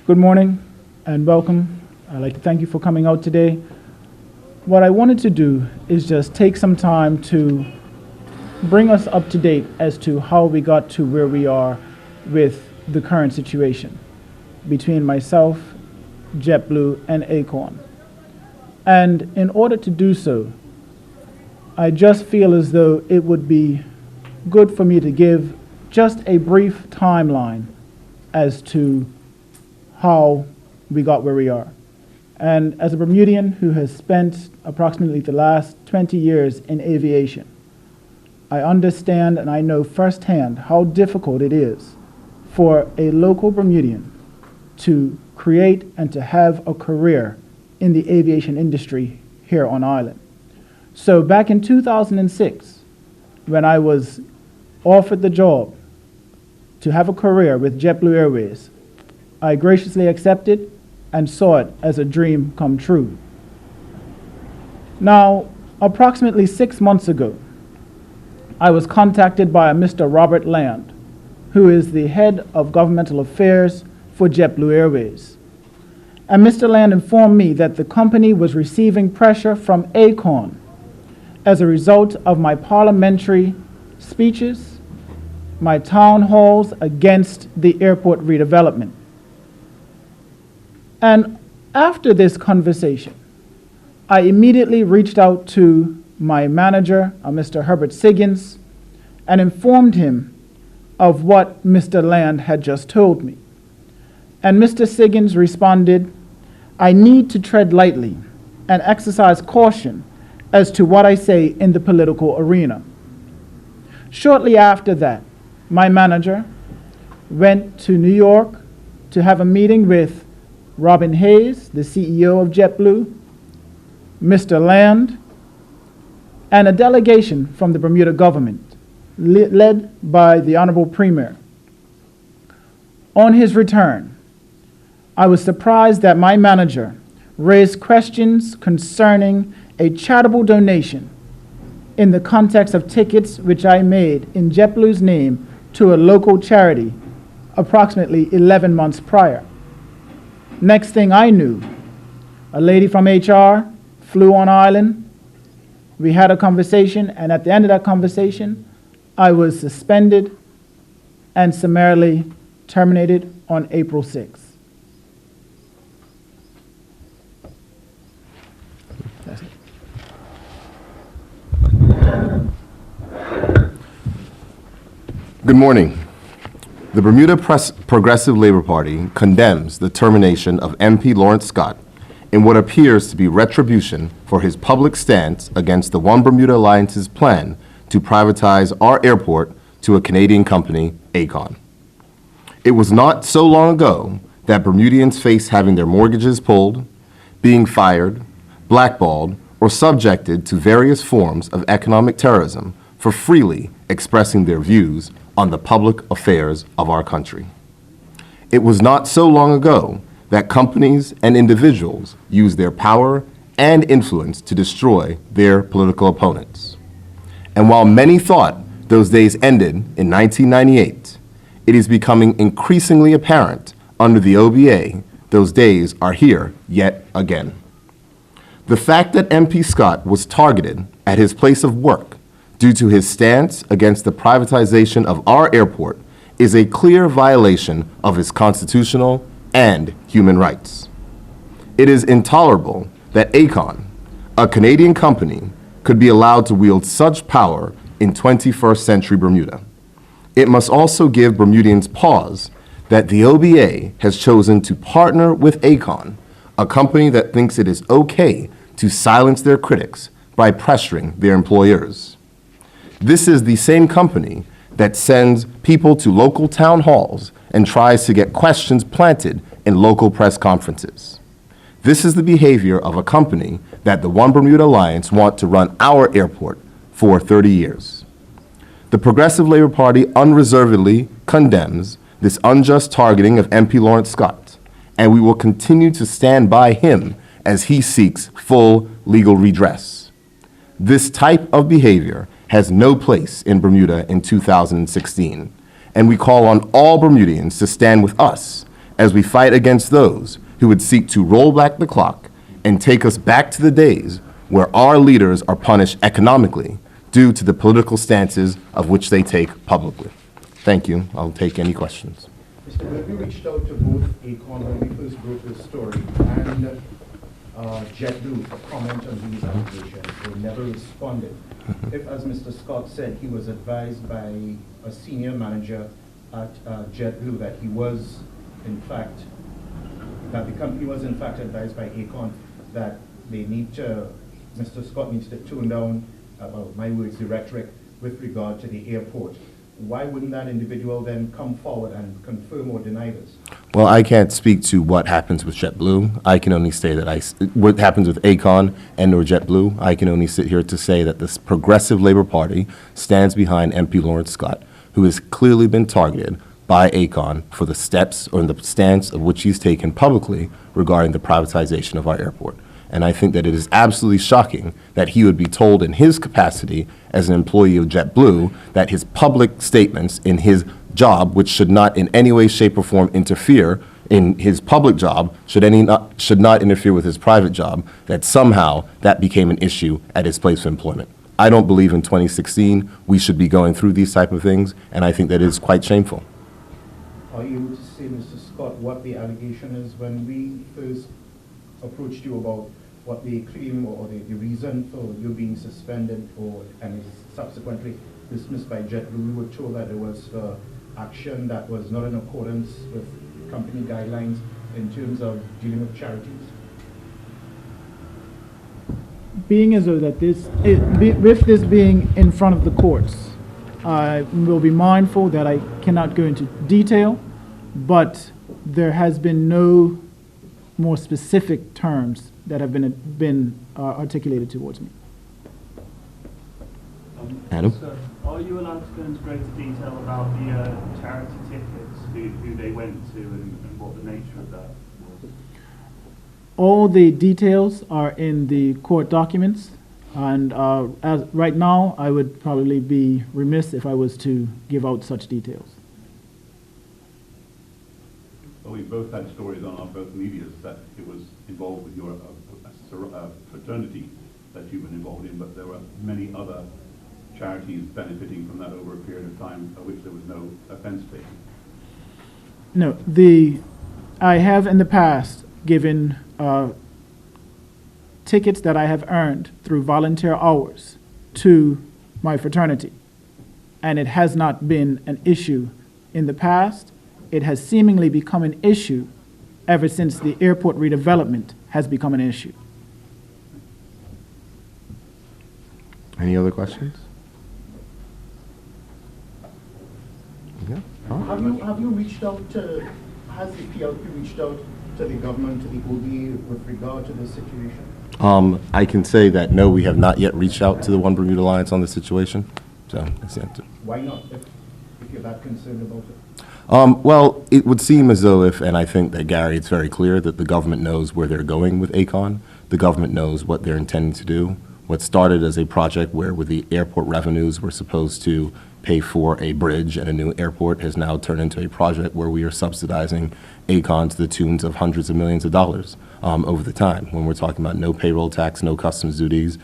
Good morning and welcome. I'd like to thank you for coming out today. What I wanted to do is just take some time to bring us up to date as to how we got to where we are with the current situation between myself, JetBlue, and Acorn. And in order to do so, I just feel as though it would be good for me to give just a brief timeline as to how we got where we are. And as a Bermudian who has spent approximately the last 20 years in aviation, I understand and I know firsthand how difficult it is for a local Bermudian to create and to have a career in the aviation industry here on island. So back in 2006, when I was offered the job to have a career with JetBlue Airways, I graciously accepted and saw it as a dream come true. Now, approximately 6 months ago, I was contacted by a Mr. Robert Land, who is the head of governmental affairs for JetBlue Airways. And Mr. Land informed me that the company was receiving pressure from Acorn as a result of my parliamentary speeches, my town halls against the airport redevelopment. And after this conversation, I immediately reached out to my manager, Mr. Herbert Siggins, and informed him of what Mr. Land had just told me. And Mr. Siggins responded, "I need to tread lightly and exercise caution as to what I say in the political arena." Shortly after that, my manager went to New York to have a meeting with Robin Hayes, the CEO of JetBlue, Mr. Land, and a delegation from the Bermuda government, led by the Honorable Premier. On his return, I was surprised that my manager raised questions concerning a charitable donation in the context of tickets which I made in JetBlue's name to a local charity approximately 11 months prior. Next thing I knew, a lady from HR flew on island. We had a conversation, and at the end of that conversation, I was suspended and summarily terminated on April 6th. That's it. Good morning. The Bermuda Progressive Labor Party condemns the termination of MP Lawrence Scott in what appears to be retribution for his public stance against the One Bermuda Alliance's plan to privatize our airport to a Canadian company, Acorn. It was not so long ago that Bermudians faced having their mortgages pulled, being fired, blackballed, or subjected to various forms of economic terrorism for freely expressing their views on the public affairs of our country. It was not so long ago that companies and individuals used their power and influence to destroy their political opponents. And while many thought those days ended in 1998, it is becoming increasingly apparent under the OBA those days are here yet again. The fact that MP Scott was targeted at his place of work due to his stance against the privatization of our airport is a clear violation of his constitutional and human rights. It is intolerable that Acorn, a Canadian company, could be allowed to wield such power in 21st century Bermuda. It must also give Bermudians pause that the OBA has chosen to partner with Acorn, a company that thinks it is okay to silence their critics by pressuring their employers. This is the same company that sends people to local town halls and tries to get questions planted in local press conferences. This is the behavior of a company that the One Bermuda Alliance want to run our airport for 30 years. The Progressive Labor Party unreservedly condemns this unjust targeting of MP Lawrence Scott, and we will continue to stand by him as he seeks full legal redress. This type of behavior has no place in Bermuda in 2016, and we call on all Bermudians to stand with us as we fight against those who would seek to roll back the clock and take us back to the days where our leaders are punished economically due to the political stances of which they take publicly. Thank you. I'll take any questions. Mr. Berg, we reached out to both Acorn when we first broke this story and JetBlue for comment on these allegations. They never responded. If, as Mr. Scott said, he was advised by a senior manager at JetBlue that he was, in fact, that the company was in fact advised by Acorn that they need to, Mr. Scott needs to tone down, about my words, the rhetoric with regard to the airport. Why wouldn't that individual then come forward and confirm or deny this? Well, I can't speak to what happens with JetBlue. I can only say that what happens with Aecon and or JetBlue. I can only sit here to say that this Progressive Labor Party stands behind MP Lawrence Scott, who has clearly been targeted by Aecon for the steps or the stance of which he's taken publicly regarding the privatization of our airport. And I think that it is absolutely shocking that he would be told in his capacity as an employee of JetBlue that his public statements in his job, which should not in any way, shape, or form interfere in his public job, should not interfere with his private job, that somehow that became an issue at his place of employment. I don't believe in 2016 we should be going through these type of things, and I think that is quite shameful. Are you able to say, Mr. Scott, what the allegation is? When we first approached you about what they claim or the reason for you being suspended and subsequently dismissed by JetBlue, we were told that there was action that was not in accordance with company guidelines in terms of dealing with charities. Being as though that with this being in front of the courts, I will be mindful that I cannot go into detail, but there has been no more specific terms that have been articulated towards me. Adam? So, are you allowed to go into greater detail about the charity tickets, who they went to, and what the nature of that was? All the details are in the court documents, and as right now, I would probably be remiss if I was to give out such details. Well, we both had stories on our both medias that it was involved with your fraternity that you've been involved in, but there were many other charities benefiting from that over a period of time of which there was no offense taken. No, I have in the past given tickets that I have earned through volunteer hours to my fraternity, and it has not been an issue in the past. It has seemingly become an issue ever since the airport redevelopment has become an issue. Any other questions? Yeah. Have you reached out to, has the PLP reached out to the government, to the ODA with regard to this situation? I can say that no, we have not yet reached out to the One Bermuda Alliance on this situation. So that's the answer. Why not, if you're that concerned about it? Well, it would seem as though and I think that, Gary, it's very clear that the government knows where they're going with Aecon. The government knows what they're intending to do. What started as a project where with the airport revenues were supposed to pay for a bridge and a new airport has now turned into a project where we are subsidizing Aecon to the tunes of hundreds of millions of dollars over the time. When we're talking about no payroll tax, no customs duties,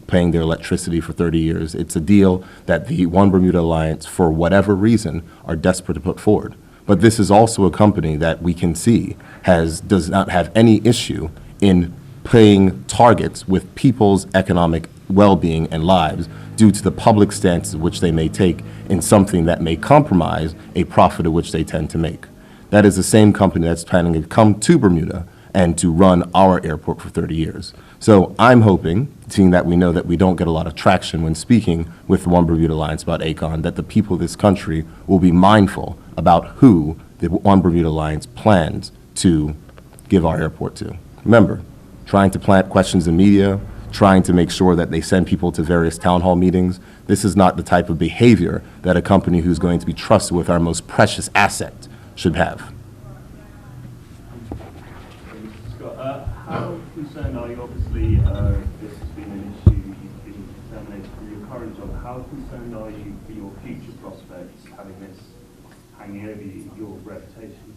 paying their electricity for 30 years. It's a deal that the One Bermuda Alliance, for whatever reason, are desperate to put forward. But this is also a company that we can see does not have any issue in playing targets with people's economic well-being and lives due to the public stances which they may take in something that may compromise a profit of which they tend to make. That is the same company that's planning to come to Bermuda and to run our airport for 30 years. So I'm hoping, seeing that we know that we don't get a lot of traction when speaking with the One Bermuda Alliance about Aecon, that the people of this country will be mindful about who the One Bermuda Alliance plans to give our airport to. Remember, trying to plant questions in media, trying to make sure that they send people to various town hall meetings. This is not the type of behavior that a company who's going to be trusted with our most precious asset should have. Scott, how concerned are you? Obviously, this has been an issue you've been terminated from your current job. How concerned are you for your future prospects, having this hanging over your reputation?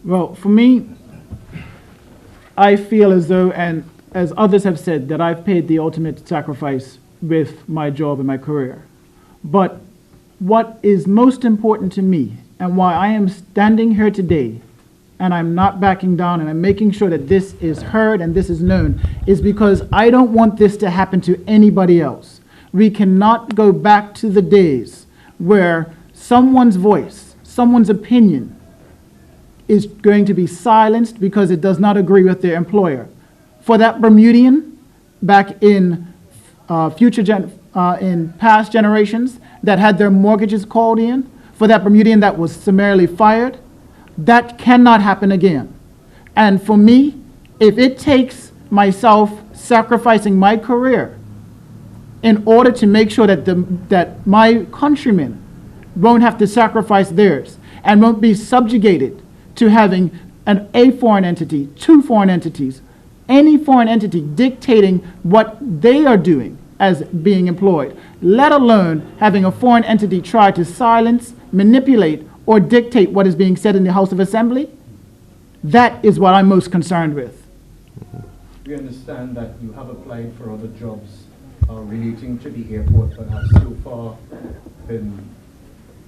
Well, for me, I feel as though, and as others have said, that I've paid the ultimate sacrifice with my job and my career. But what is most important to me, and why I am standing here today, and I'm not backing down, and I'm making sure that this is heard and this is known, is because I don't want this to happen to anybody else. We cannot go back to the days where someone's voice, someone's opinion, is going to be silenced because it does not agree with their employer. For that Bermudian back in in past generations that had their mortgages called in, for that Bermudian that was summarily fired, that cannot happen again. And for me, if it takes myself sacrificing my career in order to make sure that that my countrymen won't have to sacrifice theirs and won't be subjugated to having a foreign entity, two foreign entities, any foreign entity dictating what they are doing as being employed, let alone having a foreign entity try to silence, manipulate, or dictate what is being said in the House of Assembly, that is what I'm most concerned with. We understand that you have applied for other jobs relating to the airport, but have so far been,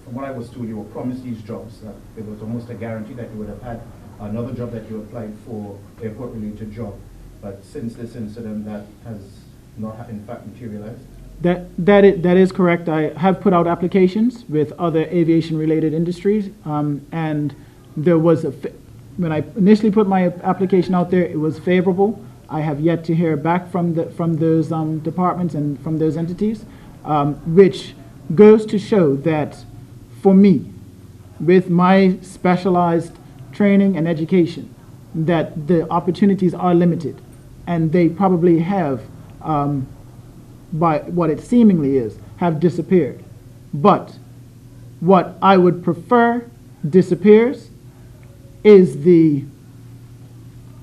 from what I was told, you were promised these jobs, that it was almost a guarantee that you would have had another job that you applied for, airport-related job. But since this incident, that has not in fact materialized? That is correct. I have put out applications with other aviation-related industries, and there was when I initially put my application out there, it was favorable. I have yet to hear back from those departments and from those entities, which goes to show that for me, with my specialized training and education, that the opportunities are limited, and they probably have, by what it seemingly is, have disappeared. But what I would prefer disappears is the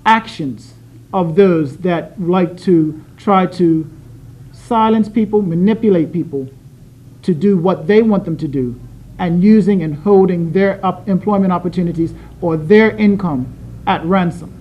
actions of those that like to try to silence people, manipulate people to do what they want them to do, and using and holding their employment opportunities or their income at ransom.